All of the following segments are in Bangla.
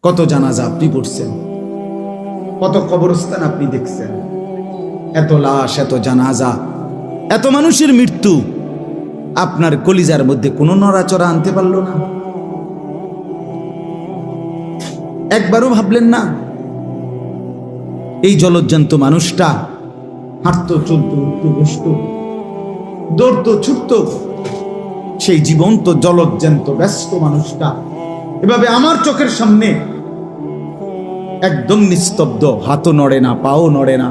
কত জানাজা আপনি পড়ছেন, কত কবরস্থান আপনি দেখছেন, এত লাশ, এত জানাজা, এত মানুষের মৃত্যু, আপনার কলিজার মধ্যে কোনো নড়াচড়া আনতে পারল না? একবারও ভাবলেন না এই জলজ্জান্ত মানুষটা হাঁটতো, চলতো, উঠতো, বসতো, দৌড়তো, ছুটতো, সেই জীবন্ত জলজ্জান্ত ব্যস্ত মানুষটা এভাবে আমার চোখের সামনে একদম নিস্তব্ধ, হাতও নড়ে না, পাও নড়ে না,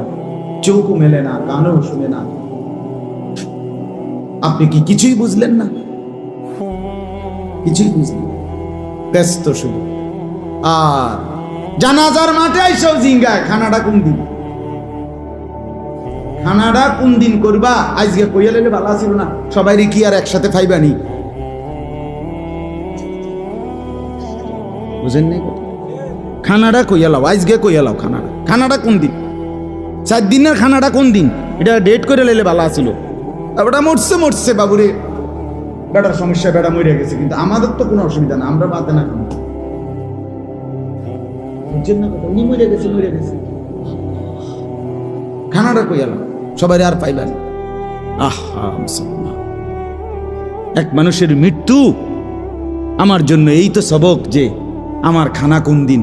চোখও মেলে না, কানও শুনে না। আপনি কি কিছুই বুঝলেন না? কিছুই বুঝলেন, ব্যস্ত শুধু। আর জানাজার মাঠে আইসাও জিঙ্গায় খানাটা কোন দিন, খানাটা কোন দিন করবা, আজকে কইয়া লেলে ভালো ছিল না, সবাই কি আর একসাথে ফাইবানি? বুঝেন নাই? খানাটা কইয়া লাও, আজকে কইয়া লাও, খানাটা কোন দিন, 4 দিনের খানাটা কোন দিন, এটা ডেট করে লেলে ভালো ছিল। বেটা মরছে বাবুরে, বেটার সমস্যা, বেটা মরে গেছে, কিন্তু আমাদের তো কোনো অসুবিধা না, আমরা বাদে না খাবো। উনি মরে গেছে, খানাটা কইয়া লাও, সবাই আর পাইবেন। আহা মুসলমান, এক মানুষের মৃত্যু আমার জন্য এই তো সবক যে আমার খানা কোন দিন।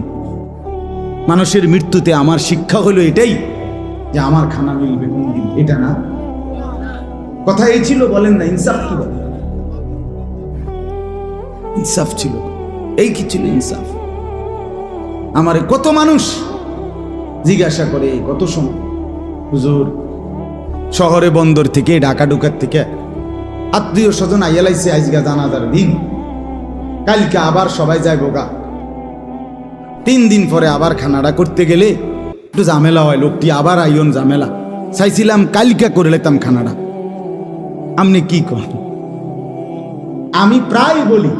মানুষের মৃত্যুতে আমার শিক্ষা হলো এটাই যে আমার খানা মিলবে কোন দিন, এটা না। কথা এই ছিল, বলেন না? ইনসাফ কি বলে? ইনসাফ ছিল, এই কি ছিল ইনসাফ? আমারে কত মানুষ জিজ্ঞাসা করে কত সময়, হুজুর শহরে বন্দর থেকে, ঢাকা ঢুকার থেকে আত্মীয় স্বজন আইয়ালাইছে, আজকে জানাজার দিন, কালকে আবার সবাই যায় বোগা, 3 দিন পরে আবার খানাটা করতে গেলে একটু ঝামেলা হয়, লোকটি আবার আইন ঝামেলা, চাইছিলাম কালকে করে লেতাম খানাটা। আপনি কি করেন? আমি প্রায় বলি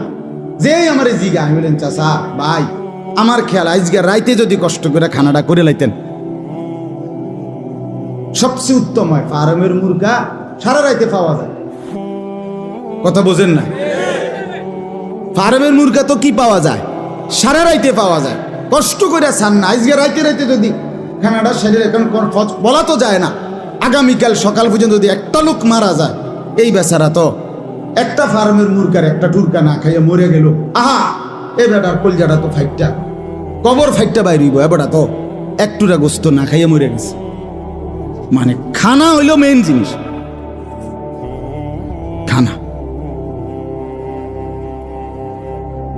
যে আমার জিগা, আমি বলেন চাচা ভাই, আমার খেয়াল আজকে রাইতে যদি কষ্ট করে খানাটা করে লাইতেন সবচেয়ে উত্তম হয়। ফার্মের মুরগা সারা রাইতে পাওয়া যায়, কথা বোঝেন না? ফার্মের মুরগা তো কি পাওয়া যায়, সারা রাইতে পাওয়া যায়, কষ্ট করে ছান না। আজকে রাইতে যদি খানাটা সেরে, এখন বলা তো যায় না, আগামীকাল সকাল পর্যন্ত যদি একটা লোক মারা যায়, এই বেচারা তো একটা ফার্মের মুরগার একটা টুরকা না খাইয়া মরে গেল, আহা এ বেটার কলজাটা তো ফাইটটা, কবর ফাইটটা বাইরিব, এ বেটা তো একটুরা গোস্ত না খাইয়া মরে গেছে। মানে খানা হইল মেইন জিনিস, খানা।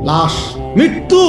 লাশ, মৃত্যু